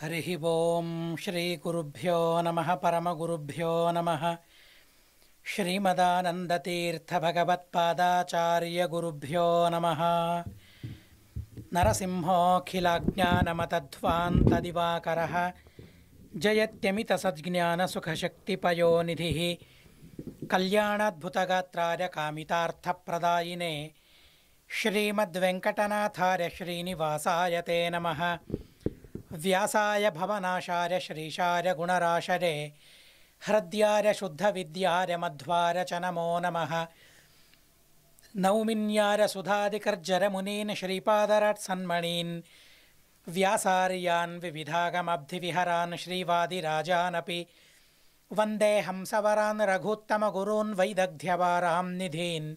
हरिः ओं श्रीगुरुभ्यो नमः परमगुरुभ्यो नमः श्रीमदानन्दतीर्थभगवत्पादाचार्यगुरुभ्यो नमः नरसिंहोऽखिलज्ञानमतध्वान्तदिवाकरः जयत्यमितसज्ज्ञानसुखशक्तिपयोनिधिः कल्याणाद्भुतगात्राय कामितार्थप्रदायिने श्रीमद्वेङ्कटनाथार्य श्रीनिवासाय ते नमः। व्यासाय भवनाशाय श्रीशाय गुणराशरे हृद्याय शुद्धविद्याय मध्वाय च नमो नमः। नौमिन्याय सुधादिकर्जरमुनीन् श्रीपादरत्सन्मणीन् व्यासार्यान् विविधागमब्धिविहरान् श्रीवादिराजानपि वन्दे हंसवरान् रघुत्तमगुरून् वैदग्ध्यवारां निधीन्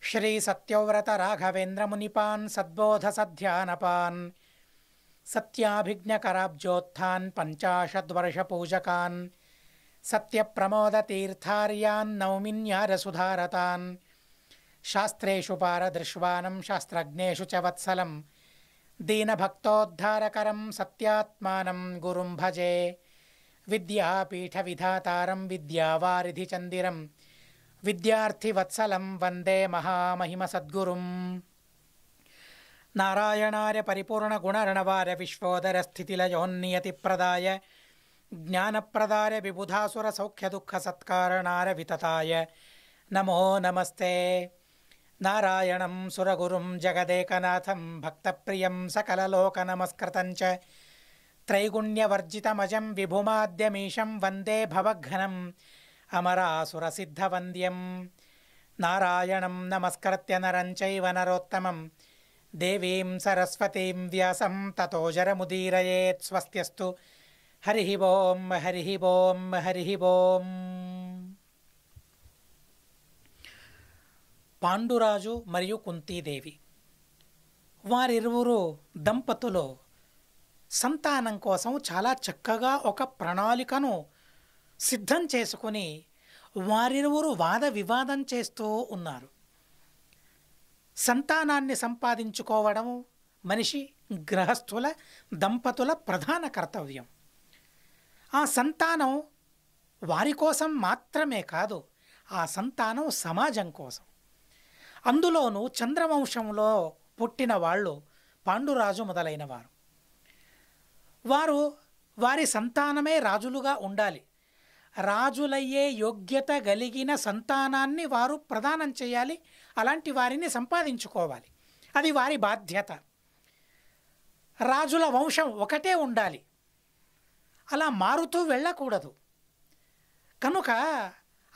श्रीसत्यव्रतराघवेन्द्रमुनिपान् सद्बोधसध्यानपान् सत्याभिज्ञकराब्जोत्थान् पञ्चाशद्वर्षपूजकान् सत्यप्रमोदतीर्थार्यान् नौमिन्यारसुधारतान् शास्त्रेषु पारदृश्वानं शास्त्रज्ञेषु च वत्सलं दीनभक्तोद्धारकरं सत्यात्मानं गुरुं भजे। विद्यापीठविधातारं विद्यावारिधिचन्दिरं विद्यार्थिवत्सलं वन्दे महामहिमसद्गुरुम्। नारायणार्य परिपूर्णगुणर्णवार्य विश्वोदरस्थितिलयोन्नियतिप्रदाय ज्ञानप्रदाय विबुधासुरसौख्यदुःखसत्कारणाय वितताय नमो नमस्ते। नारायणं सुरगुरुं जगदेकनाथं भक्तप्रियं सकललोकनमस्कृतं च त्रैगुण्यवर्जितमजं विभुमाद्यमीशं वन्दे भवघ्नम् अमरासुरसिद्धवन्द्यं। नारायणं नमस्कृत्य नरं चैव नरोत्तमं देवीं सरस्वतीं व्यासं ततो जरमुदीरयेत्। स्वस्त्यस्तु हरिः ओं हरिः ओं हरिः ओं। పాండురాజు మరియు కుంతీదేవి వారిరువురు దంపతులు సంతానం కోసం చాలా చక్కగా ఒక ప్రణాళికను సిద్ధం చేసుకుని వారిరువురు వాద వివాదం చేస్తూ ఉన్నారు. సంతానాన్ని సంపాదించుకోవడం మనిషి గృహస్థుల దంపతుల ప్రధాన కర్తవ్యం. ఆ సంతానం వారి కోసం మాత్రమే కాదు, ఆ సంతానం సమాజం కోసం. అందులోనూ చంద్రవంశంలో పుట్టిన వాళ్ళు పాండురాజు మొదలైన వారు. వారు వారి సంతానమే రాజులుగా ఉండాలి. రాజులయ్యే యోగ్యత కలిగిన సంతానాన్ని వారు ప్రదానం చేయాలి. అలాంటి వారిని సంపాదించుకోవాలి. అది వారి బాధ్యత. రాజుల వంశం ఒకటే ఉండాలి, అలా మారుతూ వెళ్ళకూడదు. కనుక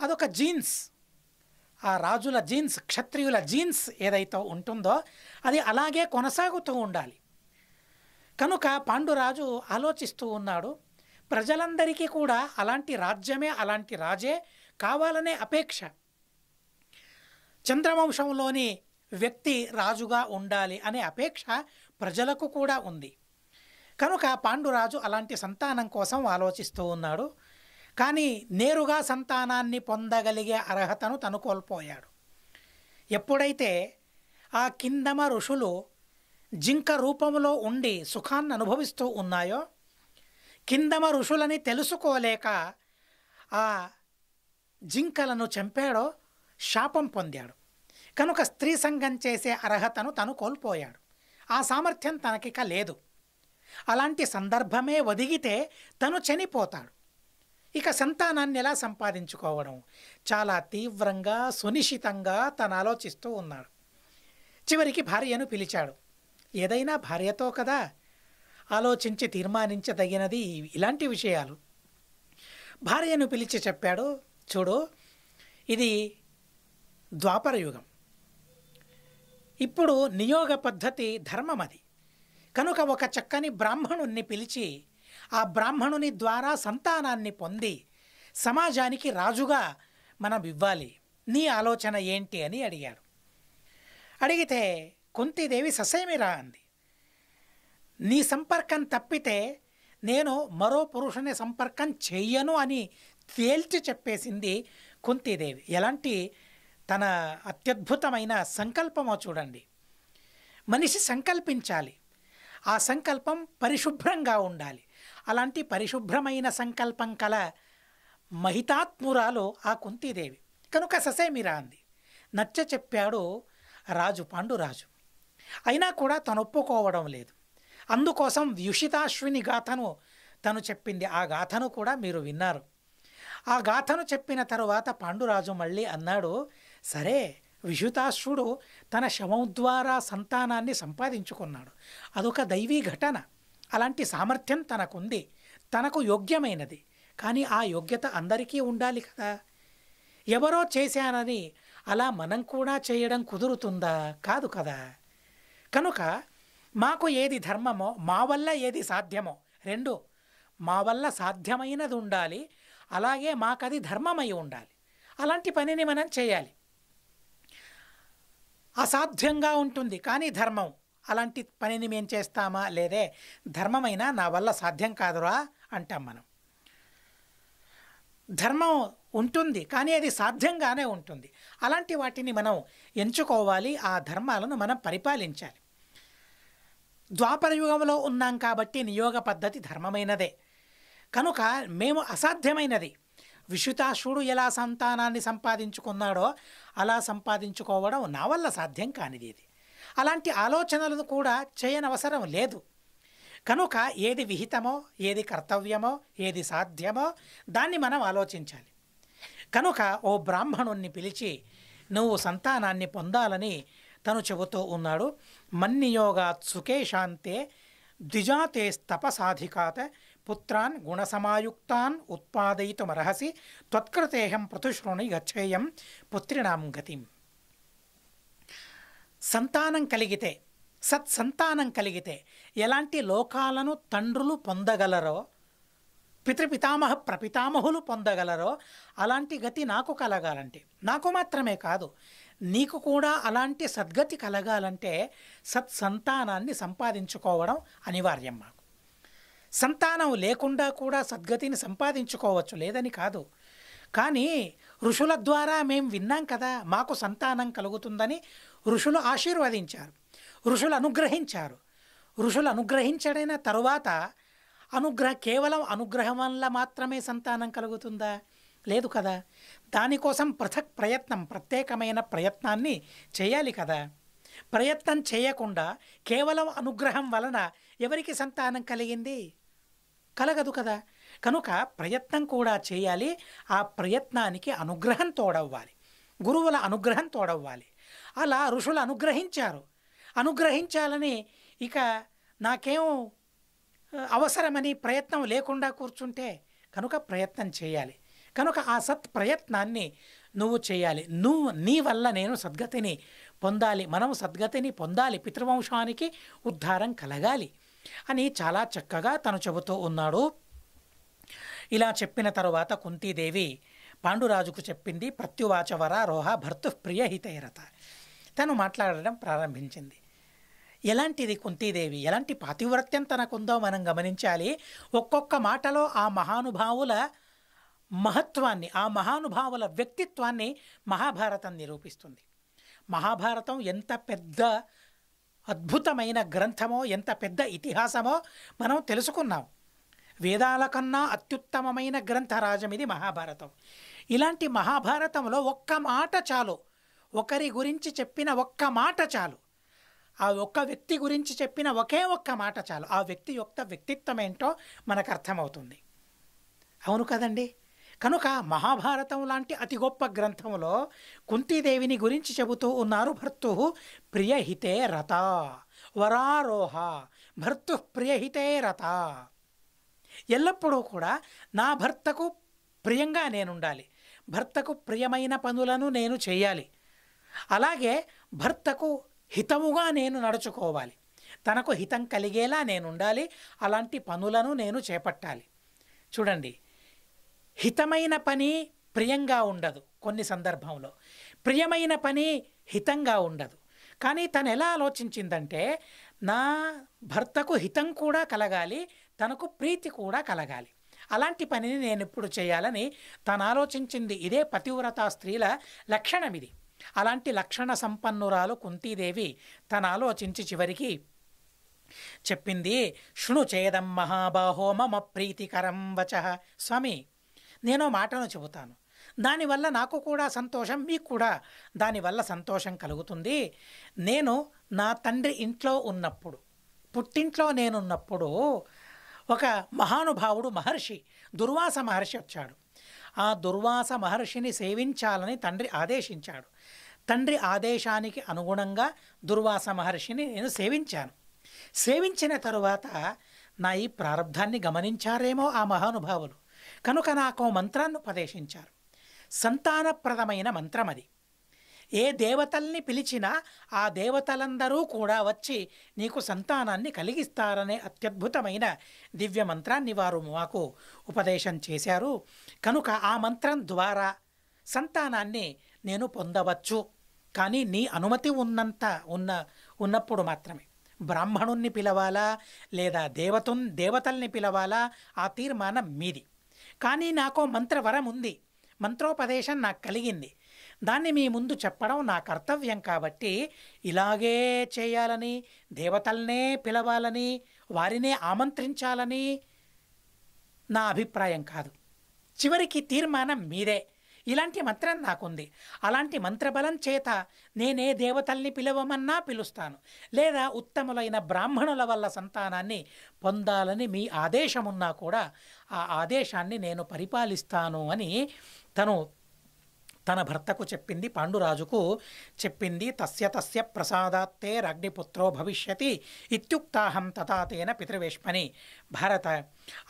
అదొక జీన్స్, ఆ రాజుల జీన్స్, క్షత్రియుల జీన్స్ ఏదైతే ఉంటుందో అది అలాగే కొనసాగుతూ ఉండాలి. కనుక పాండురాజు ఆలోచిస్తూ ఉన్నాడు, ప్రజలందరికీ కూడా అలాంటి రాజ్యమే, అలాంటి రాజే కావాలనే అపేక్ష. చంద్రవంశంలోని వ్యక్తి రాజుగా ఉండాలి అనే అపేక్ష ప్రజలకు కూడా ఉంది. కనుక పాండురాజు అలాంటి సంతానం కోసం ఆలోచిస్తూ ఉన్నాడు. కానీ నేరుగా సంతానాన్ని పొందగలిగే అర్హతను తను కోల్పోయాడు. ఎప్పుడైతే ఆ కిందమ ఋషులు జింక రూపంలో ఉండి సుఖాన్ని అనుభవిస్తూ ఉన్నాయో, కిందమ ఋషులని తెలుసుకోలేక ఆ జింకలను చంపాడో శాపం పొందాడు. కనుక స్త్రీ సంఘం చేసే అర్హతను తను కోల్పోయాడు. ఆ సామర్థ్యం తనకిక లేదు. అలాంటి సందర్భమే ఒదిగితే తను చనిపోతాడు. ఇక సంతానాన్ని ఎలా సంపాదించుకోవడం? చాలా తీవ్రంగా సునిశితంగా తను ఆలోచిస్తూ ఉన్నాడు. చివరికి భార్యను పిలిచాడు. ఏదైనా భార్యతో కదా ఆలోచించి తీర్మానించదగినది ఇలాంటి విషయాలు. భార్యను పిలిచి చెప్పాడు, చూడు, ఇది ద్వాపర యుగం. ఇప్పుడు నియోగ పద్ధతి ధర్మం అది. కనుక ఒక చక్కని బ్రాహ్మణుణ్ణి పిలిచి ఆ బ్రాహ్మణుని ద్వారా సంతానాన్ని పొంది సమాజానికి రాజుగా మనం ఇవ్వాలి. నీ ఆలోచన ఏంటి అని అడిగాడు. అడిగితే కుంతీదేవి ససేమిరా అంది. నీ సంపర్కం తప్పితే నేను మరో పురుషుని సంపర్కం చెయ్యను అని తేల్చి చెప్పేసింది కుంతీదేవి. ఎలాంటి తన అత్యద్భుతమైన సంకల్పమో చూడండి. మనిషి సంకల్పించాలి, ఆ సంకల్పం పరిశుభ్రంగా ఉండాలి. అలాంటి పరిశుభ్రమైన సంకల్పం కల మహితాత్మురాలు ఆ కుంతీదేవి. కనుక ససేమిరా అంది. నచ్చ చెప్పాడు రాజు, పాండురాజు. అయినా కూడా తను ఒప్పుకోవడం లేదు. అందుకోసం వ్యుషితాశ్విని గాథను తను చెప్పింది. ఆ గాథను కూడా మీరు విన్నారు. ఆ గాథను చెప్పిన తరువాత పాండురాజు మళ్ళీ అన్నాడు, సరే విషుతాశ్వుడు తన శవం ద్వారా సంతానాన్ని సంపాదించుకున్నాడు. అదొక దైవీ ఘటన. అలాంటి సామర్థ్యం తనకుంది, తనకు యోగ్యమైనది. కానీ ఆ యోగ్యత అందరికీ ఉండాలి కదా. ఎవరో చేశానని అలా మనం కూడా చేయడం కుదురుతుందా? కాదు కదా. కనుక మాకు ఏది ధర్మమో, మా వల్ల ఏది సాధ్యమో, రెండు, మా వల్ల సాధ్యమైనది ఉండాలి, అలాగే మాకది ధర్మమై ఉండాలి. అలాంటి పనిని మనం చేయాలి. అసాధ్యంగా ఉంటుంది కానీ ధర్మం, అలాంటి పనిని మేము చేస్తామా? లేదే, ధర్మమైనా నా వల్ల సాధ్యం కాదురా అంటాం మనం. ధర్మం ఉంటుంది కానీ అది సాధ్యంగానే ఉంటుంది. అలాంటి వాటిని మనం ఎంచుకోవాలి, ఆ ధర్మాలను మనం పరిపాలించాలి. ద్వాపర యుగంలో ఉన్నాం కాబట్టి నియోగ పద్ధతి ధర్మమైనదే. కనుక మేము అసాధ్యమైనది, విషుతాశుడు ఎలా సంతానాన్ని సంపాదించుకున్నాడో అలా సంపాదించుకోవడం నా వల్ల సాధ్యం కానిది ఇది. అలాంటి ఆలోచనలను కూడా చేయనవసరం లేదు. కనుక ఏది విహితమో, ఏది కర్తవ్యమో, ఏది సాధ్యమో దాన్ని మనం ఆలోచించాలి. కనుక ఓ బ్రాహ్మణుణ్ణి పిలిచి నువ్వు సంతానాన్ని పొందాలని తను చెబుతూ ఉన్నాడు. మన్నియోగాత్ సుఖే శాంతే ద్విజాతేస్తపసాధికాత్ పుత్రాన్ గుణసమాయుక్తాన్ ఉత్పాదయితుమర్హసి త్వత్కృతేహం పృథుశృణి గచ్చేయం పుత్రిణాం గతిం. సంతానం కలిగితే, సత్సంతానం కలిగితే ఎలాంటి లోకాలను తండ్రులు పొందగలరో, పితృపితామహ ప్రపితామహులు పొందగలరో అలాంటి గతి నాకు కలగాలంటే, నాకు మాత్రమే కాదు నీకు కూడా అలాంటి సద్గతి కలగాలంటే సత్సంతానాన్ని సంపాదించుకోవడం అనివార్యం. మాకు సంతానం లేకుండా కూడా సద్గతిని సంపాదించుకోవచ్చు, లేదని కాదు. కానీ ఋషుల ద్వారా మేము విన్నాం కదా, మాకు సంతానం కలుగుతుందని ఋషులు ఆశీర్వదించారు, ఋషులు అనుగ్రహించారు. ఋషులు అనుగ్రహించడైన తరువాత కేవలం అనుగ్రహం వల్ల మాత్రమే సంతానం కలుగుతుందా? లేదు కదా. దానికోసం ప్రత్యేకమైన ప్రయత్నాన్ని చేయాలి కదా. ప్రయత్నం చేయకుండా కేవలం అనుగ్రహం వలన ఎవరికి సంతానం కలిగింది? కలగదు కదా. కనుక ప్రయత్నం కూడా చేయాలి. ఆ ప్రయత్నానికి అనుగ్రహం తోడవ్వాలి, గురువుల అనుగ్రహం తోడవ్వాలి. అలా ఋషులు అనుగ్రహించారు. అనుగ్రహించాలని ఇక నాకేం అవసరమని ప్రయత్నం లేకుండా కూర్చుంటే, కనుక ప్రయత్నం చేయాలి. కనుక ఆ సత్ ప్రయత్నాన్ని నువ్వు చేయాలి. నీ వల్ల నేను సద్గతిని పొందాలి, మనం సద్గతిని పొందాలి, పితృవంశానికి ఉద్ధారం కలగాలి అని చాలా చక్కగా తను చెబుతూ ఉన్నాడు. ఇలా చెప్పిన తరువాత కుంతీదేవి పాండురాజుకు చెప్పింది. ప్రత్యువాచ వరారోహ భర్తు ప్రియహితైరత. తను మాట్లాడడం ప్రారంభించింది. ఎలాంటిది కుంతీదేవి, ఎలాంటి పాతివ్రత్యం తనకుందో మనం గమనించాలి. ఒక్కొక్క మాటలో ఆ మహానుభావుల మహత్వాన్ని, ఆ మహానుభావుల వ్యక్తిత్వాన్ని మహాభారతం నిరూపిస్తుంది. మహాభారతం ఎంత పెద్ద అద్భుతమైన గ్రంథమో, ఎంత పెద్ద ఇతిహాసమో మనం తెలుసుకున్నాం. వేదాల కన్నా అత్యుత్తమమైన గ్రంథరాజం ఇది మహాభారతం. ఇలాంటి మహాభారతంలో ఒక్క మాట చాలు, ఒకరి గురించి చెప్పిన ఒక్క మాట చాలు, ఆ ఒక్క వ్యక్తి గురించి చెప్పిన ఒకే ఒక్క మాట చాలు, ఆ వ్యక్తి యొక్క వ్యక్తిత్వం ఏంటో మనకు అర్థమవుతుంది. అవును కదండి. కనుక మహాభారతం లాంటి అతి గొప్ప గ్రంథంలో కుంతీదేవిని గురించి చెబుతూ ఉన్నారు. భర్తు ప్రియహితే రత వరారోహ, భర్తు ప్రియహితే రత. ఎల్లప్పుడూ కూడా నా భర్తకు ప్రియంగా నేనుండాలి, భర్తకు ప్రియమైన పనులను నేను చేయాలి, అలాగే భర్తకు హితముగా నేను నడుచుకోవాలి, తనకు హితం కలిగేలా నేను ఉండాలి, అలాంటి పనులను నేను చేపట్టాలి. చూడండి, హితమైన పని ప్రియంగా ఉండదు, కొన్ని సందర్భంలో ప్రియమైన పని హితంగా ఉండదు. కానీ తను ఎలా ఆలోచించిందంటే, నా భర్తకు హితం కూడా కలగాలి, తనకు ప్రీతి కూడా కలగాలి, అలాంటి పనిని నేను ఇప్పుడు చేయాలని తను ఆలోచించింది. ఇదే పతివ్రత స్త్రీల లక్షణం ఇది. అలాంటి లక్షణ సంపన్నురాలు కుంతీదేవి తను ఆలోచించి చివరికి చెప్పింది, శృణు చేదం మహాబాహో మమ ప్రీతికరం వచ. స్వామి, నేను మాటను చెబుతాను, దానివల్ల నాకు కూడా సంతోషం, మీకు కూడా దానివల్ల సంతోషం కలుగుతుంది. నేను నా తండ్రి ఇంట్లో ఉన్నప్పుడు, పుట్టింట్లో నేనున్నప్పుడు ఒక మహానుభావుడు మహర్షి, దుర్వాస మహర్షి వచ్చాడు. ఆ దుర్వాస మహర్షిని సేవించాలని తండ్రి ఆదేశించాడు. తండ్రి ఆదేశానికి అనుగుణంగా దుర్వాస మహర్షిని నేను సేవించాను. సేవించిన తరువాత నా ఈ ప్రారంధాన్ని గమనించారేమో ఆ మహానుభావులు, కనుక నాకు మంత్రాన్ని ఉపదేశించారు. సంతానప్రదమైన మంత్రం అది. ఏ దేవతల్ని పిలిచినా ఆ దేవతలందరూ కూడా వచ్చి నీకు సంతానాన్ని కలిగిస్తారనే అత్యద్భుతమైన దివ్య మంత్రాన్ని వారు మాకు ఉపదేశం చేశారు. కనుక ఆ మంత్రం ద్వారా సంతానాన్ని నేను పొందవచ్చు, కానీ నీ అనుమతి ఉన్నప్పుడు మాత్రమే. బ్రాహ్మణుణ్ణి పిలవాలా లేదా దేవతల్ని పిలవాలా ఆ తీర్మానం మీది. కానీ నాకు మంత్రవరం ఉంది, మంత్రోపదేశం నాకు కలిగింది. దాన్ని మీ ముందు చెప్పడం నా కర్తవ్యం కాబట్టి ఇలాగే చేయాలని, దేవతల్నే పిలవాలని, వారినే ఆమంత్రించాలని నా అభిప్రాయం కాదు. చివరికి తీర్మానం మీదే. ఇలాంటి మంత్రం నాకుంది. అలాంటి మంత్రబలం చేత నేనే దేవతల్ని పిలవమన్నా పిలుస్తాను, లేదా ఉత్తములైన బ్రాహ్మణుల వల్ల సంతానాన్ని పొందాలని మీ ఆదేశమున్నా కూడా ఆ ఆదేశాన్ని నేను పరిపాలిస్తాను అని తన భర్తకు చెప్పింది, పాండురాజుకు చెప్పింది. తస్య ప్రసాదాత్తే రగ్నిపుత్రో భవిష్యతి ఇత్యుక్తాహం తథాతేన పితృవేష్మని. భారత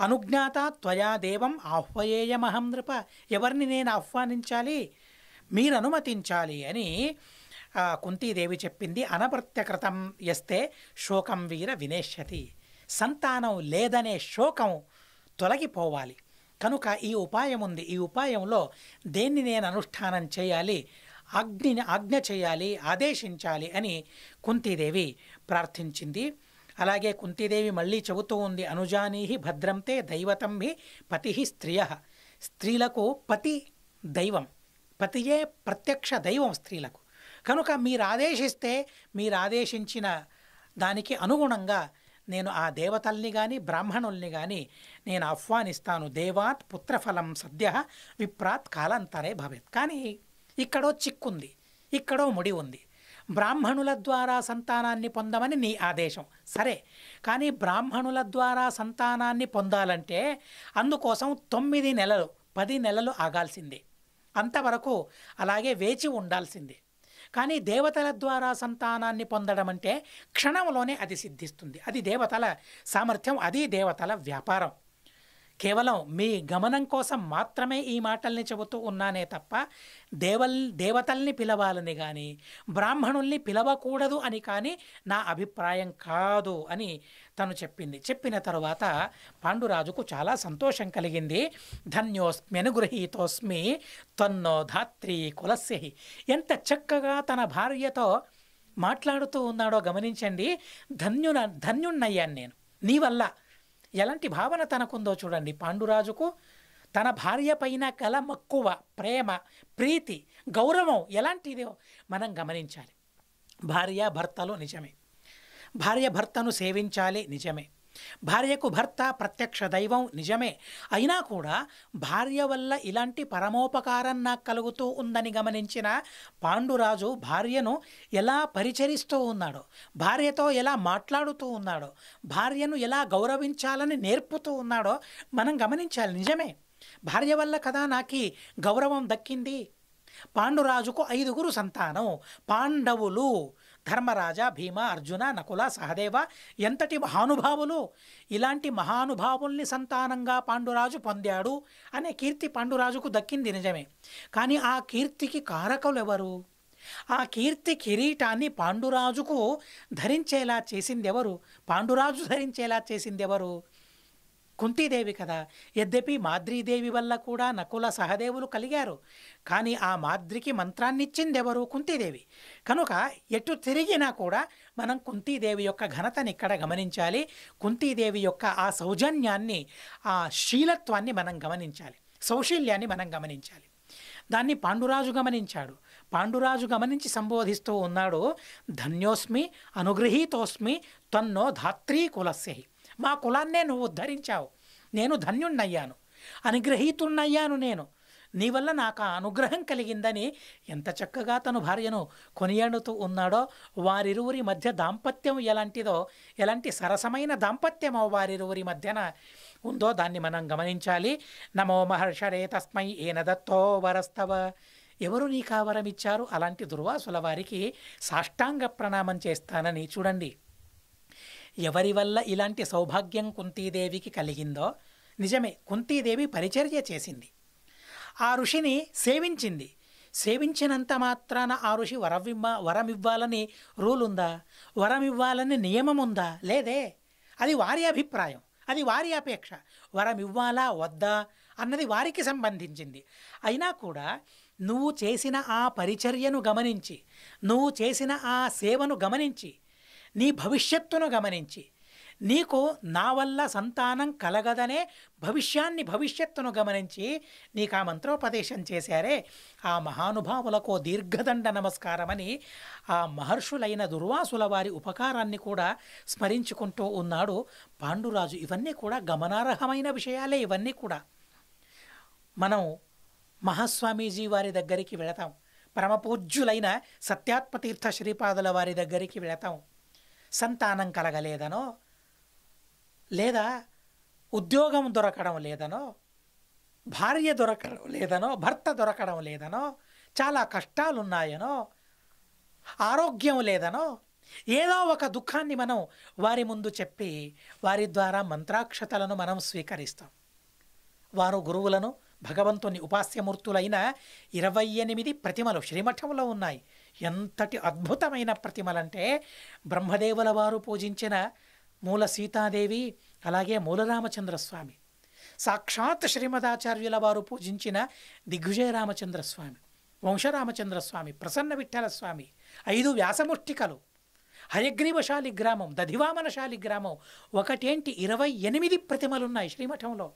అనుజ్ఞాత త్వయా దేవం ఆహ్వయేయమహం నృప. ఎవరిని నేను ఆహ్వానించాలి? మీరు అనుమతించాలి అని కుంతీదేవి చెప్పింది. అనప్రత్యకృతం యస్తే శోకం వీర వినేష్యతి. సంతానం లేదనే శోకం తొలగిపోవాలి. కనుక ఈ ఉపాయం ఉంది. ఈ ఉపాయంలో దేన్ని నేను అనుష్ఠానం చేయాలి? ఆజ్ఞ చేయాలి, ఆదేశించాలి అని కుంతీదేవి ప్రార్థించింది. అలాగే కుంతీదేవి మళ్ళీ చెబుతూ ఉంది, అనుజానీహి భద్రంతే దైవతం హి పతి స్త్రియ. స్త్రీలకు పతి దైవం, పతియే ప్రత్యక్ష దైవం స్త్రీలకు. కనుక మీరు ఆదేశిస్తే, మీరు ఆదేశించిన దానికి అనుగుణంగా నేను ఆ దేవతల్ని కానీ బ్రాహ్మణుల్ని కానీ నేను ఆహ్వానిస్తాను. దేవాత్ పుత్రఫలం సద్య విప్రాత్ కాలాంతరే భవేత్. కానీ ఇక్కడో చిక్కుంది, ఇక్కడో ముడి ఉంది. బ్రాహ్మణుల ద్వారా సంతానాన్ని పొందమని నీ ఆదేశం సరే, కానీ బ్రాహ్మణుల ద్వారా సంతానాన్ని పొందాలంటే అందుకోసం 9 నెలలు 10 నెలలు ఆగాల్సిందే. అంతవరకు అలాగే వేచి ఉండాల్సిందే. కానీ దేవతల ద్వారా సంతానాన్ని పొందడం అంటే క్షణంలోనే అది సిద్ధిస్తుంది. అది దేవతల సామర్థ్యం, అది దేవతల వ్యాపారం. కేవలం మీ గమనం కోసం మాత్రమే ఈ మాటల్ని చెబుతూ ఉన్నానే తప్ప దేవతల్ని పిలవాలని కానీ బ్రాహ్మణుల్ని పిలవకూడదు అని కానీ నా అభిప్రాయం కాదు అని తను చెప్పింది. చెప్పిన తరువాత పాండురాజుకు చాలా సంతోషం కలిగింది. ధన్యోస్మి అనుగృహీతోస్మి త్వన్నో ధాత్రి కులస్యహి. ఎంత చక్కగా తన భార్యతో మాట్లాడుతూ ఉన్నాడో గమనించండి. ధన్యుణ్ణయ్యాను నేను నీ వల్ల. ఎలాంటి భావన తనకుందో చూడండి. పాండురాజుకు తన భార్య పైన కల మక్కువ, ప్రేమ, ప్రీతి, గౌరవం ఎలాంటిదో మనం గమనించాలి. భార్య భర్తలు నిజమే, భార్య భర్తను సేవించాలి నిజమే, భార్యకు భర్త ప్రత్యక్ష దైవం నిజమే. అయినా కూడా భార్య వల్ల ఇలాంటి పరమోపకారం నాకు కలుగుతూ ఉందని గమనించిన పాండురాజు భార్యను ఎలా పరిచరిస్తూ ఉన్నాడో, భార్యతో ఎలా మాట్లాడుతూ ఉన్నాడో, భార్యను ఎలా గౌరవించాలని నేర్పుతూ ఉన్నాడో మనం గమనించాలి. నిజమే, భార్య వల్ల కదా నాకు గౌరవం దక్కింది. పాండురాజుకు 5గురు సంతానం. పాండవులు ధర్మరాజ, భీమ, అర్జున, నకుల, సహదేవ ఎంతటి మహానుభావులు. ఇలాంటి మహానుభావుల్ని సంతానంగా పాండురాజు పొందాడు అనే కీర్తి పాండురాజుకు దక్కింది నిజమే. కానీ ఆ కీర్తికి కారకులు ఎవరు? ఆ కీర్తి కిరీటాన్ని పాండురాజుకు ధరించేలా చేసింది ఎవరు? పాండురాజు ధరించేలా చేసింది ఎవరు? కుంతీదేవి కదా. యద్యపి మాద్రీదేవి వల్ల కూడా నకుల సహదేవులు కలిగారు, కానీ ఆ మాద్రికి మంత్రాన్ని ఇచ్చింది ఎవరు? కుంతీదేవి. కనుక ఎటు తిరిగినా కూడా మనం కుంతీదేవి యొక్క ఘనతని ఇక్కడ గమనించాలి. కుంతీదేవి యొక్క ఆ సౌజన్యాన్ని, ఆ శీలత్వాన్ని మనం గమనించాలి, సౌశీల్యాన్ని మనం గమనించాలి. దాన్ని పాండురాజు గమనించాడు. పాండురాజు గమనించి సంబోధిస్తూ ఉన్నాడు, ధన్యోస్మి అనుగృహీతోస్మి త్వన్నో ధాత్రీ కులస్య. మా కులాన్నే నువ్వు ఉద్ధరించావు, నేను ధన్యుణ్ణయ్యాను, అనుగ్రహీతుణ్ణయ్యాను నేను, నీ వల్ల నాకు ఆ అనుగ్రహం కలిగిందని ఎంత చక్కగా తను భార్యను కొనియాడుతూ ఉన్నాడో. వారిరువురి మధ్య దాంపత్యం ఎలాంటిదో, ఎలాంటి సరసమైన దాంపత్యమో వారిరువురి మధ్యన ఉందో దాన్ని మనం గమనించాలి. నమో మహర్షరే తస్మై ఏన దత్తో వరస్తవ. ఎవరు నీకు ఆ వరం ఇచ్చారు? అలాంటి దుర్వాసుల వారికి సాష్టాంగ ప్రణామం చేస్తానని. చూడండి, ఎవరి వల్ల ఇలాంటి సౌభాగ్యం కుంతీదేవికి కలిగిందో. నిజమే, కుంతీదేవి పరిచర్య చేసింది, ఆ ఋషిని సేవించింది. సేవించినంత మాత్రాన ఆ ఋషి వరమివ్వాలని రూల్ ఉందా? వరమివ్వాలని నియమం ఉందా? లేదే. అది వారి అభిప్రాయం, అది వారి అపేక్ష. వరమివ్వాలా వద్దా అన్నది వారికి సంబంధించింది. అయినా కూడా నువ్వు చేసిన ఆ పరిచర్యను గమనించి, నువ్వు చేసిన ఆ సేవను గమనించి, నీ భవిష్యత్తును గమనించి, నీకు నా వల్ల సంతానం కలగదనే భవిష్యత్తును గమనించి నీకు ఆ మంత్రోపదేశం చేశారే, ఆ మహానుభావులకు దీర్ఘదండ నమస్కారమని ఆ మహర్షులైన దుర్వాసుల వారి ఉపకారాన్ని కూడా స్మరించుకుంటూ ఉన్నాడు పాండురాజు. ఇవన్నీ కూడా గమనార్హమైన విషయాలే. ఇవన్నీ కూడా మనం మహాస్వామీజీ వారి దగ్గరికి వెళతాం, పరమపూజ్యులైన సత్యాత్మతీర్థ శ్రీపాదుల వారి దగ్గరికి వెళతాం. సంతానం కలగలేదనో, లేదా ఉద్యోగం దొరకడం లేదనో, భార్య దొరకడం లేదనో, భర్త దొరకడం లేదనో, చాలా కష్టాలున్నాయనో, ఆరోగ్యం లేదనో, ఏదో ఒక దుఃఖాన్ని మనం వారి ముందు చెప్పి వారి ద్వారా మంత్రాక్షతలను మనం స్వీకరిస్తాం. వారు గురువులను, భగవంతుని ఉపాస్యమూర్తులైన 28 ప్రతిమలు శ్రీమఠంలో ఉన్నాయి. ఎంతటి అద్భుతమైన ప్రతిమలంటే బ్రహ్మదేవుల వారు పూజించిన మూల సీతాదేవి, అలాగే మూల రామచంద్రస్వామి, సాక్షాత్ శ్రీమదాచార్యుల వారు పూజించిన దిగ్విజయ రామచంద్రస్వామి, వంశరామచంద్రస్వామి, ప్రసన్న విఠల స్వామి, 5 వ్యాసముష్టికలు, హయగ్రీవశాలి గ్రామం, దధివామనశాలి గ్రామం, ఒకటేంటి 28 ప్రతిమలున్నాయి శ్రీమఠంలో.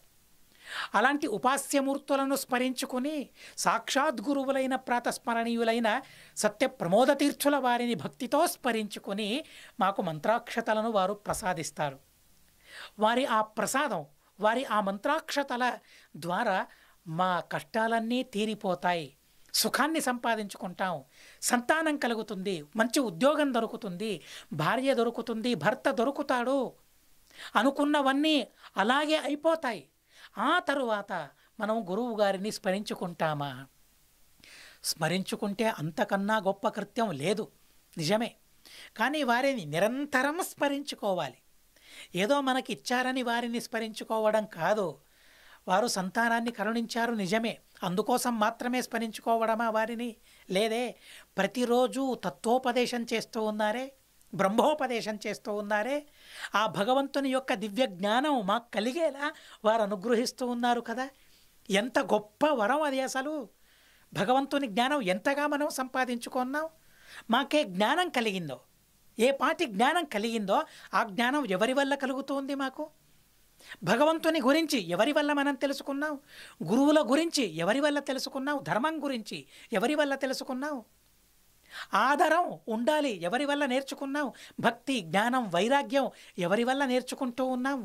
అలాంటి ఉపాస్యమూర్తులను స్మరించుకుని సాక్షాత్ గురువులైన ప్రాతస్మరణీయులైన సత్య ప్రమోద తీర్థుల వారిని భక్తితో స్మరించుకొని మాకు మంత్రాక్షతలను వారు ప్రసాదిస్తారు. వారి ఆ ప్రసాదం, వారి ఆ మంత్రాక్షతల ద్వారా మా కష్టాలన్నీ తీరిపోతాయి, సుఖాన్ని సంపాదించుకుంటాం, సంతానం కలుగుతుంది, మంచి ఉద్యోగం దొరుకుతుంది, భార్య దొరుకుతుంది, భర్త దొరుకుతాడు, అనుకున్నవన్నీ అలాగే అయిపోతాయి. ఆ తరువాత మనం గురువు గారిని స్మరించుకుంటామా? స్మరించుకుంటే అంతకన్నా గొప్ప కృత్యం లేదు, నిజమే. కానీ వారిని నిరంతరం స్మరించుకోవాలి. ఏదో మనకి ఇచ్చారని వారిని స్మరించుకోవడం కాదు. వారు సంతానాన్ని కరుణించారు, నిజమే, అందుకోసం మాత్రమే స్మరించుకోవడమా వారిని? లేదే. ప్రతిరోజు తత్వోపదేశం చేస్తూ ఉన్నారే, బ్రహ్మోపదేశం చేస్తూ ఉన్నారే, ఆ భగవంతుని యొక్క దివ్య జ్ఞానం మాకు కలిగేలా వారు అనుగ్రహిస్తూ ఉన్నారు కదా. ఎంత గొప్ప వరం అది అసలు. భగవంతుని జ్ఞానం ఎంతగా మనం సంపాదించుకున్నాం. మాకే జ్ఞానం కలిగిందో, ఏ పాటి జ్ఞానం కలిగిందో ఆ జ్ఞానం ఎవరి వల్ల కలుగుతుంది మాకు? భగవంతుని గురించి ఎవరి వల్ల మనం తెలుసుకున్నాం? గురువుల గురించి ఎవరి వల్ల తెలుసుకున్నాం? ధర్మం గురించి ఎవరి వల్ల తెలుసుకున్నాం? ఆదరం ఉండాలి, ఎవరి వల్ల నేర్చుకున్నాం? భక్తి, జ్ఞానం, వైరాగ్యం ఎవరి వల్ల నేర్చుకుంటూ ఉన్నాం?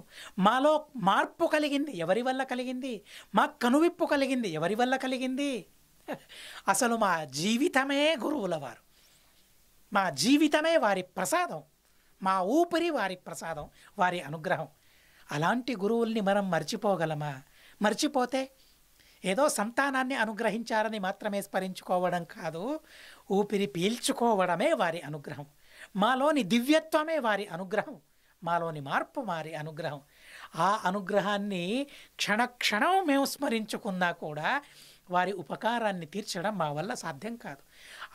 మాలో మార్పు కలిగింది ఎవరి వల్ల కలిగింది? మా కనువిప్పు కలిగింది ఎవరి వల్ల కలిగింది? అసలు మా జీవితమే గురువుల వారు, మా జీవితమే వారి ప్రసాదం, మా ఊపిరి వారి ప్రసాదం, వారి అనుగ్రహం. అలాంటి గురువుల్ని మనం మర్చిపోగలమా? మర్చిపోతే ఏదో సంతానాన్ని అనుగ్రహించారని మాత్రమే స్మరించుకోవడం కాదు, ఊపిరి పీల్చుకోవడమే వారి అనుగ్రహం, మాలోని దివ్యత్వమే వారి అనుగ్రహం, మాలోని మార్పు వారి అనుగ్రహం. ఆ అనుగ్రహాన్ని క్షణక్షణం మేము స్మరించుకున్నా కూడా వారి ఉపకారాన్ని తీర్చడం మా వల్ల సాధ్యం కాదు.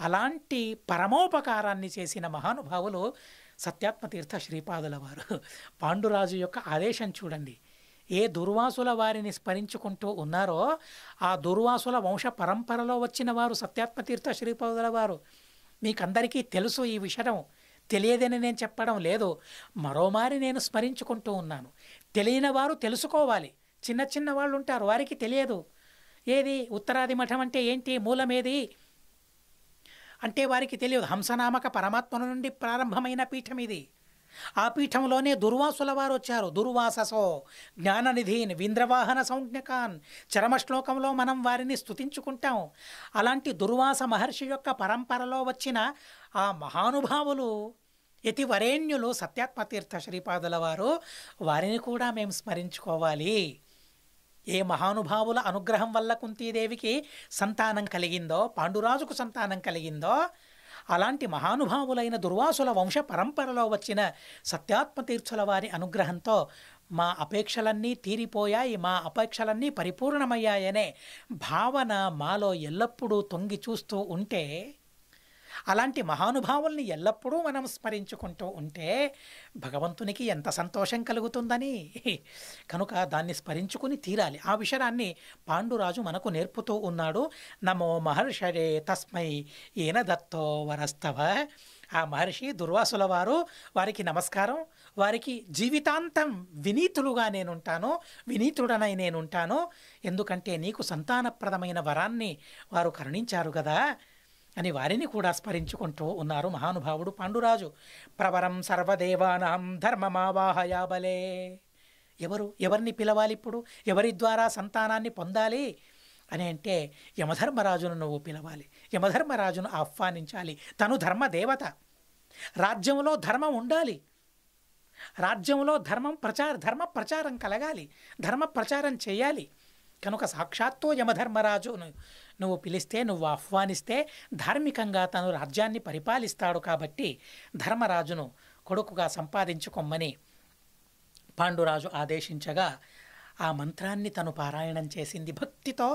అలాంటి పరమోపకారాన్ని చేసిన మహానుభావులు సత్యాత్మతీర్థ శ్రీపాదుల వారు. పాండురాజు యొక్క ఆదేశం చూడండి. ఏ దుర్వాసుల వారిని స్మరించుకుంటూ ఉన్నారో ఆ దుర్వాసుల వంశ పరంపరలో వచ్చిన వారు సత్యాత్మతీర్థ శ్రీపాదుల వారు. మీకందరికీ తెలుసు ఈ విషయం, తెలియదని నేను చెప్పడం లేదు, మరోమారి నేను స్మరించుకుంటూ ఉన్నాను. తెలియని వారు తెలుసుకోవాలి. చిన్న చిన్న వాళ్ళు ఉంటారు, వారికి తెలియదు. ఏది ఉత్తరాది మఠం అంటే ఏంటి, మూలమేది, అంటే వారికి తెలియదు హంసనామక పరమాత్మ నుండి ప్రారంభమైన పీఠం ఇది. ఆ పీఠంలోనే దుర్వాసుల వారు వచ్చారు. దుర్వాససో జ్ఞాననిధీన్ వింద్రవాహన సంజ్ఞకాన్ చరమశ్లోకంలో మనం వారిని స్తుతించుకుంటాం. అలాంటి దుర్వాస మహర్షి యొక్క పరంపరలో వచ్చిన ఆ మహానుభావులు యతివరేణ్యులు సత్యాత్మతీర్థ శ్రీపాదుల వారు, వారిని కూడా మేము స్మరించుకోవాలి. ఏ మహానుభావుల అనుగ్రహం వల్ల కుంతీదేవికి సంతానం కలిగిందో, పాండురాజుకు సంతానం కలిగిందో, అలాంటి మహానుభావులైన దుర్వాసుల వంశ పరంపరలో వచ్చిన సత్యాత్మతీర్థుల వారి అనుగ్రహంతో మా అపేక్షలన్నీ తీరిపోయాయి, మా అపేక్షలన్నీ పరిపూర్ణమయ్యాయనే భావన మాలో ఎల్లప్పుడూ తొంగి చూస్తూ ఉంటే, అలాంటి మహానుభావుల్ని ఎల్లప్పుడూ మనం స్మరించుకుంటూ ఉంటే భగవంతునికి ఎంత సంతోషం కలుగుతుందని. కనుక దాన్ని స్మరించుకుని తీరాలి. ఆ విషయాన్ని పాండురాజు మనకు నేర్పుతూ ఉన్నాడు. నమో మహర్షరే తస్మై ఏన దత్తో వరస్తవ. ఆ మహర్షి దుర్వాసుల వారు, వారికి నమస్కారం. వారికి జీవితాంతం వినీతులుగా నేనుంటాను, వినీతుడనై నేనుంటాను. ఎందుకంటే నీకు సంతానప్రదమైన వరాన్ని వారు కరుణించారు కదా అని వారిని కూడా స్మరించుకుంటూ ఉన్నారు మహానుభావుడు పాండురాజు. ప్రవరం సర్వదేవానాం ధర్మమావాహయాబలే. ఎవరిని పిలవాలి ఇప్పుడు, ఎవరి ద్వారా సంతానాన్ని పొందాలి అని అంటే యమధర్మరాజును నువ్వు పిలవాలి, యమధర్మరాజును ఆహ్వానించాలి. తను ధర్మదేవత. రాజ్యంలో ధర్మం ఉండాలి, రాజ్యంలో ధర్మ ప్రచారం కలగాలి, ధర్మ ప్రచారం చేయాలి. కనుక సాక్షాత్తు యమధర్మరాజు నువ్వు పిలిస్తే, నువ్వు ఆహ్వానిస్తే ధార్మికంగా తను రాజ్యాన్ని పరిపాలిస్తాడు. కాబట్టి ధర్మరాజును కొడుకుగా సంపాదించుకోమని పాండురాజు ఆదేశించగా ఆ మంత్రాన్ని తను పారాయణం చేసింది. భక్తితో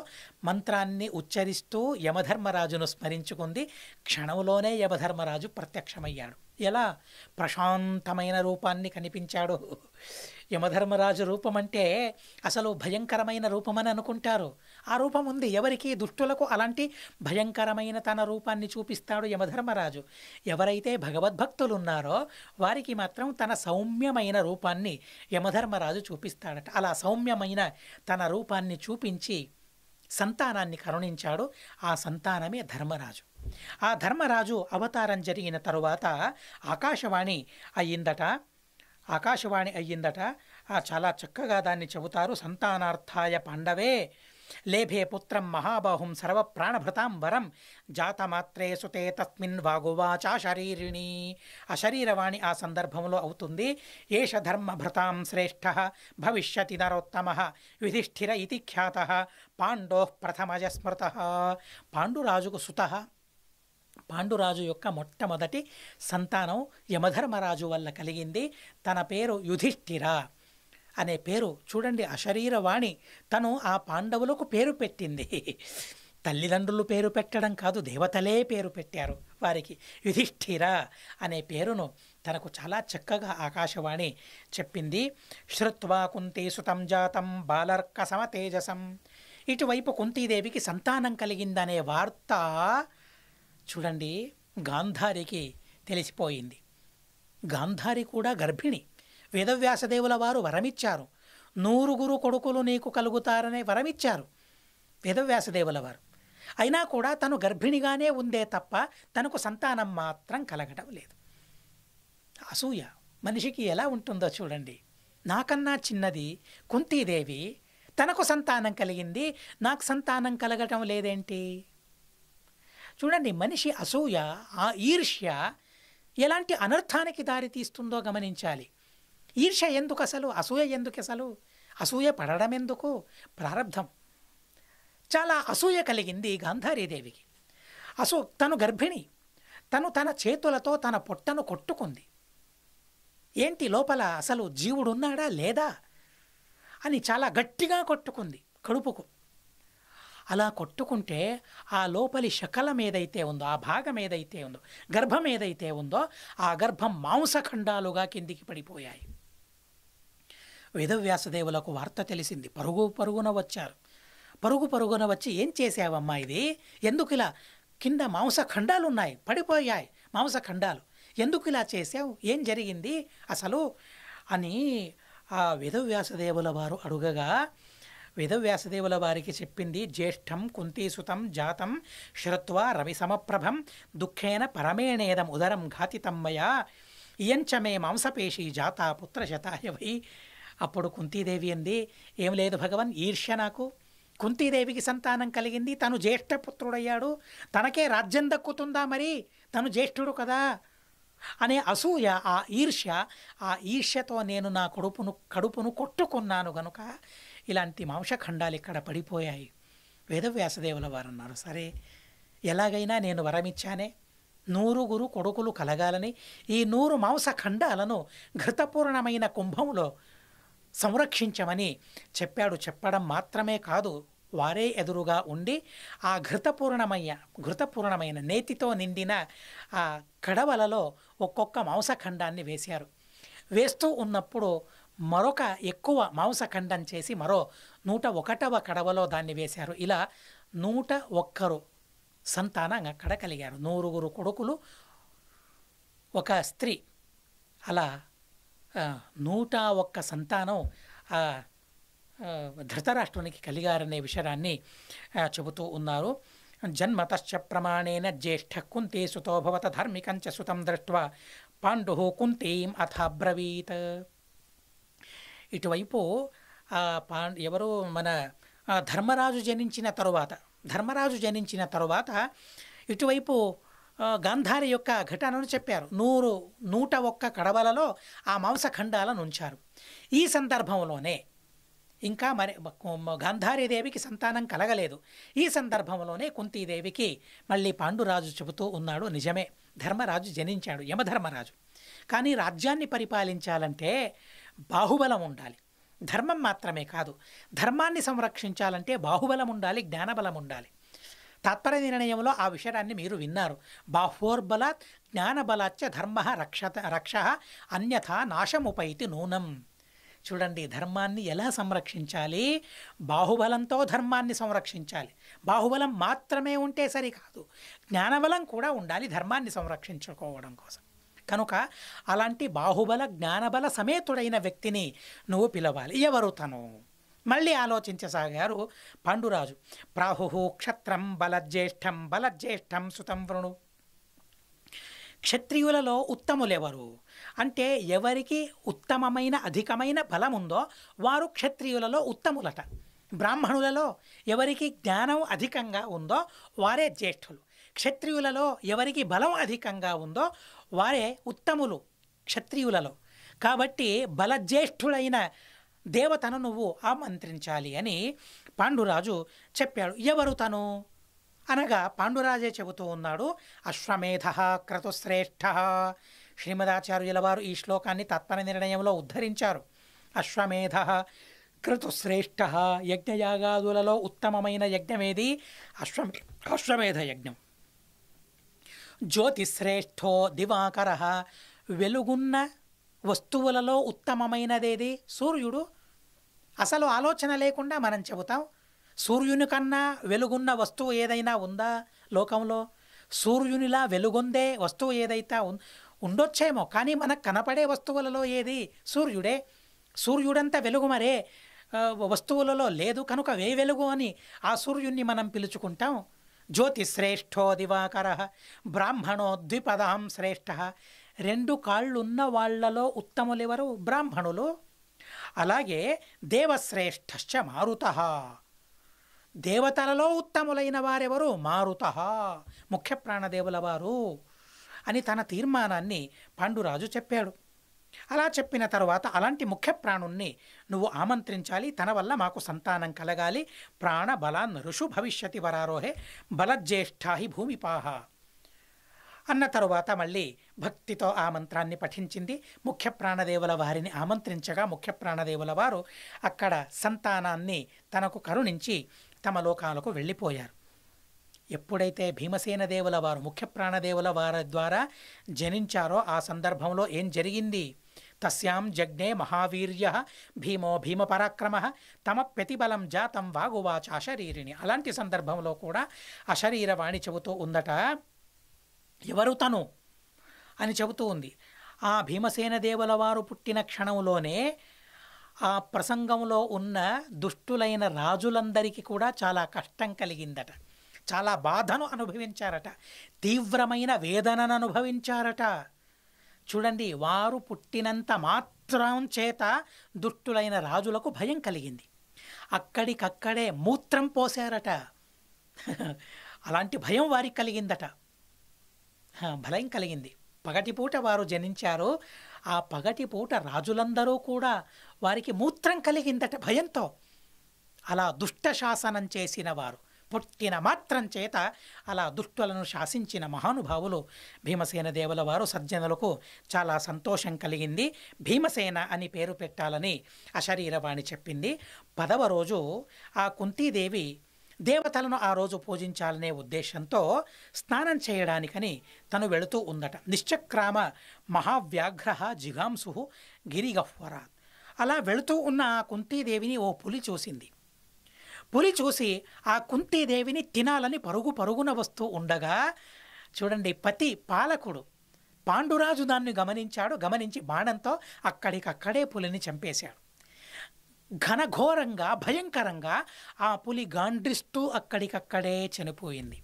మంత్రాన్ని ఉచ్చరిస్తూ యమధర్మరాజును స్మరించుకుంది. క్షణంలోనే యమధర్మరాజు ప్రత్యక్షమయ్యాడు. ఎలా? ప్రశాంతమైన రూపాన్ని కనిపించాడు. యమధర్మరాజు రూపం అంటే అసలు భయంకరమైన రూపమని అనుకుంటారు. ఆ రూపం ఉంది ఎవరికి? దుష్టులకు అలాంటి భయంకరమైన తన రూపాన్ని చూపిస్తాడు యమధర్మరాజు. ఎవరైతే భగవద్భక్తులు ఉన్నారో వారికి మాత్రం తన సౌమ్యమైన రూపాన్ని యమధర్మరాజు చూపిస్తాడట. అలా సౌమ్యమైన తన రూపాన్ని చూపించి సంతానాన్ని కరుణించాడు. ఆ సంతానమే ధర్మరాజు. ఆ ధర్మరాజు అవతారం జరిగిన తరువాత ఆకాశవాణి అయ్యిందట. చాలా చక్కగా దాన్ని చెబుతారు. సంతానార్థాయ పాండవే లేభే పుత్రం మహాబాహుం సర్వప్రాణభృతాం వరం జాతమాత్రే సుతే తస్మిన్ వాగువాచా శరీరిణి. ఆ శరీరవాణి ఆ సందర్భంలో అవుతుంది. ఏష ధర్మభృతాం శ్రేష్ఠ భవిష్యతి నరోత్తమ యుధిష్ఠిర ఇతి ఖ్యాత పాండో ప్రథమజ స్మృత. పాండురాజుకు సుత, పాండురాజు యొక్క మొట్టమొదటి సంతానం యమధర్మరాజు వల్ల కలిగింది. తన పేరు యుధిష్ఠిర అనే పేరు. చూడండి, అశరీరవాణి తను ఆ పాండవులకు పేరు పెట్టింది. తల్లిదండ్రులు పేరు పెట్టడం కాదు, దేవతలే పేరు పెట్టారు వారికి. యుధిష్ఠిర అనే పేరును తనకు చాలా చక్కగా ఆకాశవాణి చెప్పింది. శ్రుత్వా కుంతీ సుతం జాతం బాలర్క సమతేజసం. ఇటువైపు కుంతీదేవికి సంతానం కలిగిందనే వార్త చూడండి గాంధారికి తెలిసిపోయింది. గాంధారి కూడా గర్భిణి. వేదవ్యాసదేవుల వారు వరమిచ్చారు. 100 కొడుకులు నీకు కలుగుతారనే వరమిచ్చారు వేదవ్యాసదేవుల వారు. అయినా కూడా తను గర్భిణిగానే ఉందే తప్ప తనకు సంతానం మాత్రం కలగడం లేదు. అసూయ మనిషికి ఎలా ఉంటుందో చూడండి. నాకన్నా చిన్నది కుంతీదేవి, తనకు సంతానం కలిగింది, నాకు సంతానం కలగటం లేదేంటి? చూడండి, మనిషి అసూయ, ఆ ఈర్ష్య ఎలాంటి అనర్థానికి దారి తీస్తుందో గమనించాలి. ఈర్ష్య ఎందుకు అసలు? అసూయ ఎందుకు అసలు? అసూయ పడడం ఎందుకు? ప్రారబ్ధం. చాలా అసూయ కలిగింది గాంధారీదేవికి. తను గర్భిణి. తన చేతులతో తన పొట్టను కొట్టుకుంది. ఏంటి లోపల అసలు జీవుడున్నాడా లేదా అని చాలా గట్టిగా కొట్టుకుంది కడుపుకు. అలా కొట్టుకుంటే ఆ లోపలి శకలం ఏదైతే ఉందో, ఆ భాగం ఏదైతే ఉందో, గర్భం ఏదైతే ఉందో ఆ గర్భం మాంసఖండాలుగా కిందికి పడిపోయాయి. వేదవ్యాసదేవులకు వార్త తెలిసింది. పరుగున వచ్చారు. పరుగున వచ్చి, ఏం చేసావమ్మా ఇది? ఎందుకు ఇలా కింద మాంసఖండాలు ఉన్నాయి, పడిపోయాయి మాంసఖండాలు, ఎందుకు ఇలా చేసావు? ఏం జరిగింది అసలు అని ఆ వేదవ్యాసదేవుల వారు అడుగగా వేదవ్యాసదేవుల వారికి చెప్పింది, జ్యేష్ఠం కుంతీసుతం జాతం శ్రుత్వా రవి సమప్రభం దుఃఖేన పరమేణేదం ఉదరం ఘాతితం మయా ఇయంచమే మాంసపేషి జాత పుత్రశతాయ వై. అప్పుడు కుంతీదేవి అంది, ఏం లేదు భగవన్, ఈర్ష్య నాకు. కుంతీదేవికి సంతానం కలిగింది, తను జ్యేష్ఠపుత్రుడయ్యాడు, తనకే రాజ్యం దక్కుతుందా, మరి తను జ్యేష్ఠుడు కదా అనే అసూయ, ఆ ఈర్ష్యతో నేను నా కడుపును కొట్టుకున్నాను గనుక ఇలాంటి మాంసఖండాలు ఇక్కడ పడిపోయాయి. వేదవ్యాసదేవుల వారు అన్నారు, సరే ఎలాగైనా నేను వరమిచ్చానే, 100 కొడుకులు కలగాలని ఈ 100 మాంసఖండాలను ఘృతపూర్ణమైన కుంభంలో సంరక్షించమని చెప్పాడు. చెప్పడం మాత్రమే కాదు, వారే ఎదురుగా ఉండి ఆ ఘృతపూర్ణమైన నేతితో నిండిన ఆ కడవలలో ఒక్కొక్క మాంసఖండాన్ని వేశారు. వేస్తూ ఉన్నప్పుడు మరొక ఎక్కువ మాంసఖండం చేసి మరో 101వ కడవలో దాన్ని వేశారు. ఇలా 101 సంతానం అక్కడ కలిగారు. 100 కొడుకులు, ఒక స్త్రీ, అలా 101 సంతానం ధృతరాష్ట్రునికి కలిగారనే విషయాన్ని చెబుతూ ఉన్నారు. జన్మతశ్చ ప్రమాణేన జ్యేష్ఠ కుంతే సుతో భవత ధార్మికంచ సుతం దృష్ట్వా పాండు కుంతీం అథాబ్రవీత్. ఇటువైపు ఎవరు మన ధర్మరాజు జనించిన తరువాత ఇటువైపు గాంధారి యొక్క ఘటనను చెప్పారు. 101 కడవలలో ఆ మాంసఖండాలను ఉంచారు. ఈ సందర్భంలోనే ఇంకా మరి గాంధారీదేవికి సంతానం కలగలేదు. ఈ సందర్భంలోనే కుంతీదేవికి మళ్ళీ పాండురాజు చెబుతూ ఉన్నాడు, నిజమే ధర్మరాజు జనించాడు, యమధర్మరాజు. కానీ రాజ్యాన్ని పరిపాలించాలంటే బాహుబలం ఉండాలి, ధర్మం మాత్రమే కాదు. ధర్మాన్ని సంరక్షించాలంటే బాహుబలం ఉండాలి, జ్ఞానబలం ఉండాలి. తాత్పర్య నిర్ణయంలో ఆ విషయాన్ని మీరు విన్నారు. బాహ్వోర్బలాత్ జ్ఞానబలాచ్చ ధర్మ రక్ష అన్యథా నాశముపైతి నూనం. చూడండి, ధర్మాన్ని ఎలా సంరక్షించాలి? బాహుబలంతో ధర్మాన్ని సంరక్షించాలి. బాహుబలం మాత్రమే ఉంటే సరికాదు, జ్ఞానబలం కూడా ఉండాలి ధర్మాన్ని సంరక్షించుకోవడం కోసం. కనుక అలాంటి బాహుబల జ్ఞానబల సమేతుడైన వ్యక్తిని నువ్వు పిలవాలి. ఎవరు తను? మళ్ళీ ఆలోచించసాగారు పాండురాజు. ప్రాహు క్షత్రం బలజ్యేష్టం సుతం వృణు. క్షత్రియులలో ఉత్తములెవరు అంటే, ఎవరికి ఉత్తమమైన అధికమైన బలం ఉందో వారు క్షత్రియులలో ఉత్తములట. బ్రాహ్మణులలో ఎవరికి జ్ఞానం అధికంగా ఉందో వారే జ్యేష్ఠులు. క్షత్రియులలో ఎవరికి బలం అధికంగా ఉందో వారే ఉత్తములు క్షత్రియులలో. కాబట్టి బలజ్యేష్ఠుడైన దేవతను నువ్వు ఆమంత్రించాలి అని పాండురాజు చెప్పాడు. ఎవరు తను అనగా పాండురాజే చెబుతూ ఉన్నాడు, అశ్వమేధ క్రతుశ్రేష్ఠ. శ్రీమదాచార్యుల వారు ఈ శ్లోకాన్ని తాత్పర్య నిర్ణయంలో ఉద్ధరించారు. అశ్వమేధ క్రతుశ్రేష్ఠ. యజ్ఞయాగాదులలో ఉత్తమమైన యజ్ఞమేది? అశ్వమేధ యజ్ఞం. జ్యోతిశ్రేష్ఠో దివాకర. వెలుగున్న వస్తువులలో ఉత్తమమైనదేది? సూర్యుడు. అసలు ఆలోచన లేకుండా మనం చెబుతాం, సూర్యుని కన్నా వెలుగున్న వస్తువు ఏదైనా ఉందా లోకంలో? సూర్యునిలా వెలుగొందే వస్తువు ఏదైతే ఉండొచ్చేమో, కానీ మనకు కనపడే వస్తువులలో ఏది? సూర్యుడే. సూర్యుడంత వెలుగు మరే వస్తువులలో లేదు. కనుక వెలుగు అని ఆ సూర్యుణ్ణి మనం పిలుచుకుంటాం. జ్యోతిశ్రేష్ఠో దివాకర. బ్రాహ్మణో ద్విపదాం శ్రేష్ఠ. 2 కాళ్ళున్న వాళ్లలో ఉత్తములెవరు? బ్రాహ్మణులు. అలాగే దేవశ్రేష్ఠశ్చ మారుత. దేవతలలో ఉత్తములైన వారెవరు? మారుత, ముఖ్య ప్రాణదేవుల వారు అని తన తీర్మానాన్ని పాండురాజు చెప్పాడు. అలా చెప్పిన తరువాత అలాంటి ముఖ్య ప్రాణుణ్ణి నువ్వు ఆమంత్రించాలి, తన వల్ల మాకు సంతానం కలగాలి. ప్రాణ బలాన్ ఋషు భవిష్యతి వరారోహే బలజ్యేష్ఠాహి భూమిపాహ అన్న తరువాత మళ్ళీ భక్తితో ఆ మంత్రాన్ని పఠించింది. ముఖ్య ప్రాణదేవుల వారిని ఆమంత్రించగా ముఖ్య ప్రాణదేవుల వారు అక్కడ సంతానాన్ని తనకు కరుణించి తమ లోకాలకు వెళ్ళిపోయారు. ఎప్పుడైతే భీమసేన దేవుల వారు ముఖ్య ప్రాణదేవుల వారి ద్వారా జనించారో ఆ సందర్భంలో ఏం జరిగింది? తస్యాం జజ్ఞే మహావీర్య భీమో భీమపరాక్రమ తమ ప్రతిబలం జాతం వాగువాచ అశరీరిణి. అలాంటి సందర్భంలో కూడా అశరీరవాణి చెబుతూ ఉందట, ఎవరు తను అని చెబుతూ ఉంది. ఆ భీమసేన దేవుల వారు పుట్టిన క్షణంలోనే ఆ ప్రసంగంలో ఉన్న దుష్టులైన రాజులందరికీ కూడా చాలా కష్టం కలిగిందట, చాలా బాధను అనుభవించారట, తీవ్రమైన వేదనను అనుభవించారట. చూడండి, వారు పుట్టినంత మాత్రం చేత దుష్టులైన రాజులకు భయం కలిగింది. అక్కడికక్కడే మూత్రం పోశారట. అలాంటి భయం వారికి కలిగిందట. భయం కలిగింది. పగటిపూట వారు జనించారు. ఆ పగటిపూట రాజులందరూ కూడా వారికి మూత్రం కలిగిందట భయంతో. అలా దుష్ట శాసనం చేసిన వారు, పుట్టిన మాత్రం చేత అలా దుష్టులను శాసించిన మహానుభావులు భీమసేన దేవుల వారు. సజ్జనులకు చాలా సంతోషం కలిగింది. భీమసేన అని పేరు పెట్టాలని అశరీరవాణి చెప్పింది. 10వ రోజు ఆ కుంతీదేవి దేవతలను ఆ రోజు పూజించాలనే ఉద్దేశంతో స్నానం చేయడానికని తను వెళుతూ ఉందట. నిశ్చక్రామ మహావ్యాఘ్ర జిగాంసు గిరిగహ్వరాత్. అలా వెళుతూ ఉన్న ఆ కుంతీదేవిని ఓ పులి చూసింది. పులి చూసి ఆ కుంతీదేవిని తినాలని పరుగు పరుగున వస్తూ ఉండగా, చూడండి, పతి పాలకుడు పాండురాజు దాన్ని గమనించాడు. గమనించి బాణంతో అక్కడికక్కడే పులిని చంపేశాడు. ఘనఘోరంగా భయంకరంగా ఆ పులి గాండ్రిస్తూ అక్కడికక్కడే చనిపోయింది.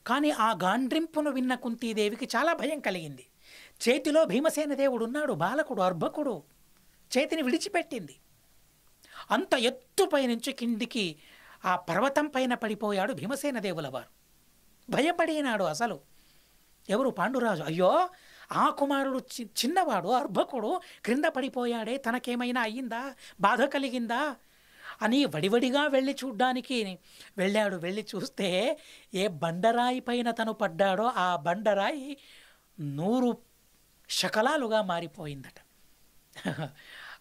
కానీ ఆ గాండ్రింపును విన్న కుంతీదేవికి చాలా భయం కలిగింది. చేతిలో భీమసేన దేవుడు ఉన్నాడు, బాలకుడు అర్భకుడు. చేతిని విడిచిపెట్టింది. అంత ఎత్తుపై నుంచి కిందికి ఆ పర్వతం పైన పడిపోయాడు భీమసేన దేవుల వారు. భయపడినాడు అసలు. ఎవరు? పాండురాజు. అయ్యో, ఆ కుమారుడు చిన్నవాడు, అర్భకుడు, క్రింద పడిపోయాడే, తనకేమైనా అయ్యిందా, బాధ కలిగిందా అని వడివడిగా వెళ్ళి చూడ్డానికి వెళ్ళాడు. వెళ్ళి చూస్తే ఏ బండరాయి పైన తను పడ్డాడో ఆ బండరాయి 100 శకలాలుగా మారిపోయిందట.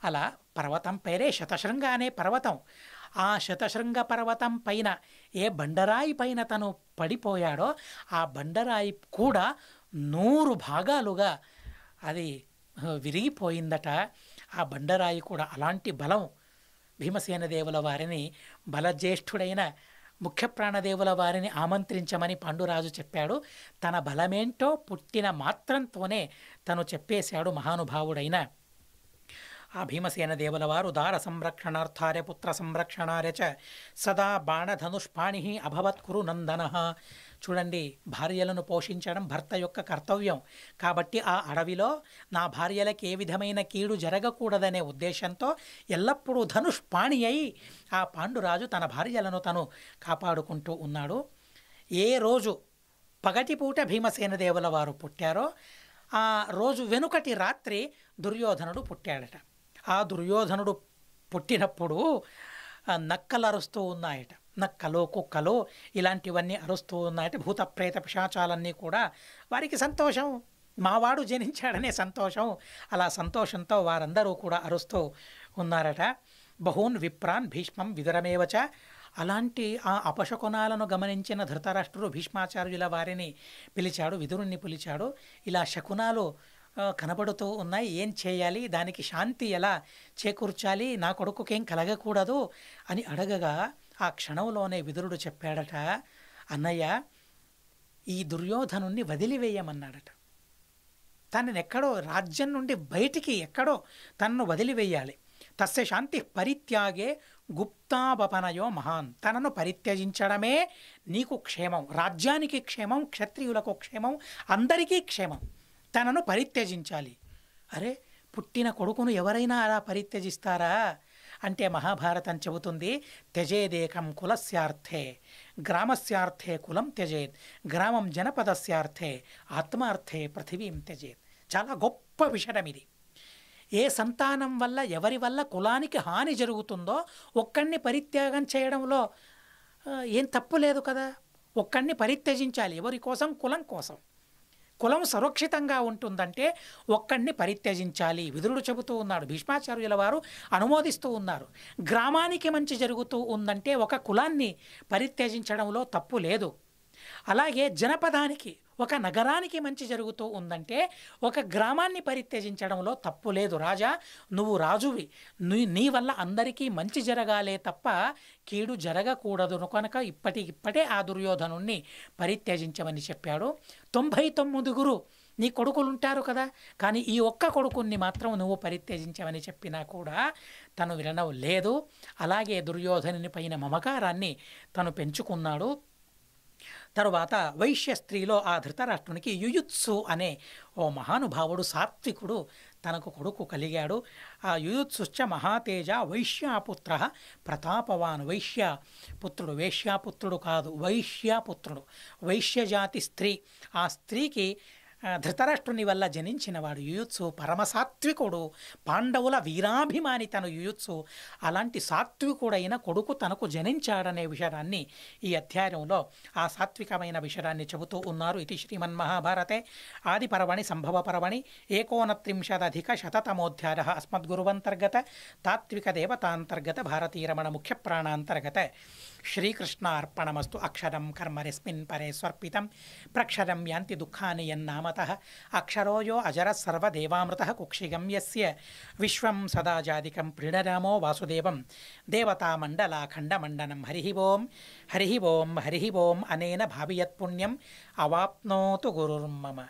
అలా పర్వతం పేరే శతశృంగ అనే పర్వతం. ఆ శతశృంగ పర్వతం పైన ఏ బండరాయి పైన తను పడిపోయాడో ఆ బండరాయి కూడా 100 భాగాలుగా అది విరిగిపోయిందట. ఆ బండరాయి కూడా. అలాంటి బలం భీమసేన దేవుల వారిని, బలజ్యేష్ఠుడైన ముఖ్య ప్రాణదేవుల వారిని ఆమంత్రించమని పాండురాజు చెప్పాడు. తన బలమేంటో పుట్టిన మాత్రంతోనే తను చెప్పేశాడు మహానుభావుడైన ఆ భీమసేన దేవుల వారు. దార సంరక్షణార్థాయ పుత్ర సంరక్షణాయ చ సదా బాణధనుష్పాణి అభవత్ కురు నందన. చూడండి, భార్యలను పోషించడం భర్త యొక్క కర్తవ్యం. కాబట్టి ఆ అడవిలో నా భార్యలకు ఏ విధమైన కీడు జరగకూడదనే ఉద్దేశంతో ఎల్లప్పుడూ ధనుష్పాణి అయి ఆ పాండురాజు తన భార్యలను తను కాపాడుకుంటూ ఉన్నాడు. ఏ రోజు పగటిపూట భీమసేన దేవుల వారు పుట్టారో ఆ రోజు వెనుకటి రాత్రి దుర్యోధనుడు పుట్టాడట. ఆ దుర్యోధనుడు పుట్టినప్పుడు నక్కలు అరుస్తూ ఉన్నాయట. నక్కలు, కుక్కలు ఇలాంటివన్నీ అరుస్తూ ఉన్నాయట. భూత ప్రేత పిశాచాలన్నీ కూడా వారికి సంతోషం, మావాడు జనించాడనే సంతోషం. అలా సంతోషంతో వారందరూ కూడా అరుస్తూ ఉన్నారట. బహూన్ విప్రాన్ భీష్మం విదురమేవచ. అలాంటి ఆ అపశకునాలను గమనించిన ధృతరాష్ట్రుడు భీష్మాచార్యుల వారిని పిలిచాడు, విదురుణ్ణి పిలిచాడు. ఇలా శకునాలు కనబడుతూ ఉన్నాయి, ఏం చేయాలి, దానికి శాంతి ఎలా చేకూర్చాలి, నా కొడుకుకేం కలగకూడదు అని అడగగా ఆ క్షణంలోనే విదురుడు చెప్పాడట, అన్నయ్య, ఈ దుర్యోధనుణ్ణి వదిలివేయమన్నాడట. తనని ఎక్కడో రాజ్యం నుండి బయటికి ఎక్కడో తనను వదిలివేయాలి. తస్య శాంతి పరిత్యాగే గుప్తావపనయో మహాన్. తనను పరిత్యజించడమే నీకు క్షేమం, రాజ్యానికి క్షేమం, క్షత్రియులకు క్షేమం, అందరికీ క్షేమం. తనను పరిత్యజించాలి. అరే, పుట్టిన కొడుకును ఎవరైనా అలా పరిత్యజిస్తారా అంటే మహాభారతం చెబుతుంది, త్యజేదేకం కులస్యార్థే గ్రామస్యార్థే కులం త్యజేత్, గ్రామం జనపదస్యార్థే ఆత్మార్థే పృథివీం త్యజేత్. చాలా గొప్ప విషయం ఇది. ఏ సంతానం వల్ల, ఎవరి వల్ల కులానికి హాని జరుగుతుందో ఒక్కడిని పరిత్యాగం చేయడంలో ఏం తప్పు లేదు కదా. ఒక్కడిని పరిత్యజించాలి. ఎవరి కోసం? కులం కోసం. కులం సురక్షితంగా ఉంటుందంటే ఒక్కడిని పరిత్యజించాలి. విదురుడు చెబుతూ ఉన్నాడు, భీష్మాచార్యుల వారు అనుమోదిస్తూ ఉన్నారు. గ్రామానికి మంచి జరుగుతూ ఉందంటే ఒక కులాన్ని పరిత్యజించడంలో తప్పు లేదు. అలాగే జనపదానికి, ఒక నగరానికి మంచి జరుగుతూ ఉందంటే ఒక గ్రామాన్ని పరిత్యజించడంలో తప్పు లేదు. రాజా, నువ్వు రాజువి, నీ వల్ల అందరికీ మంచి జరగాలే తప్ప కీడు జరగకూడదు కనుక ఇప్పటికిప్పటే ఆ దుర్యోధనుణ్ణి పరిత్యజించమని చెప్పాడు. 99 నీ కొడుకులు ఉంటారు కదా, కానీ ఈ ఒక్క కొడుకుని మాత్రం నువ్వు పరిత్యజించమని చెప్పినా కూడా తను వినడం లేదు. అలాగే దుర్యోధనుని పైన మమకారాన్ని తను పెంచుకున్నాడు. తరువాత వైశ్య స్త్రీలో ఆ ధృతరాష్ట్రునికి యుయుత్సు అనే ఓ మహానుభావుడు సాత్వికుడు తనకు కొడుకు కలిగాడు. ఆ యుయుత్సుశ్చ మహాతేజ వైశ్యాపుత్ర ప్రతాపవాన్. వైశ్యపుత్రుడు, వేశ్యాపుత్రుడు కాదు, వైశ్యపుత్రుడు, వైశ్యజాతి స్త్రీ. ఆ స్త్రీకి ధృతరాష్ట్రుని వల్ల జనించినవాడు యుయుత్సు. పరమసాత్వికుడు, పాండవుల వీరాభిమాని తను యుయుత్సు. అలాంటి సాత్వికుడైన కొడుకు తనకు జనించాడనే విషయాన్ని ఈ అధ్యాయంలో ఆ సాత్వికమైన విషయాన్ని చెబుతూ ఉన్నారు. ఇది శ్రీమన్మహాభారతే ఆది పర్వణి సంభవ పర్వణి 29,100తమోధ్యాయ అస్మద్గురువంతర్గత తాత్విక దేవతాంతర్గత భారతీరమణ ముఖ్య ప్రాణాంతర్గత. శ్రీకృష్ణార్పణమస్తు. అక్షరం కర్మరస్మిన్ పరే స్వర్పితం ప్రక్షరం యాంతి దుఃఖాని యన్నామతః అక్షరోయో అజర సర్వదేవామృత కుక్షిగం యస్య విశ్వం సదా జాదికం ప్రీణరామో వాసుదేవం దేవతామండలాఖండమండనం. హరి ఓం హరి ఓం హరి ఓం అనేన భావియత్పుణ్యం అవాప్నోతు గురుర్మమ.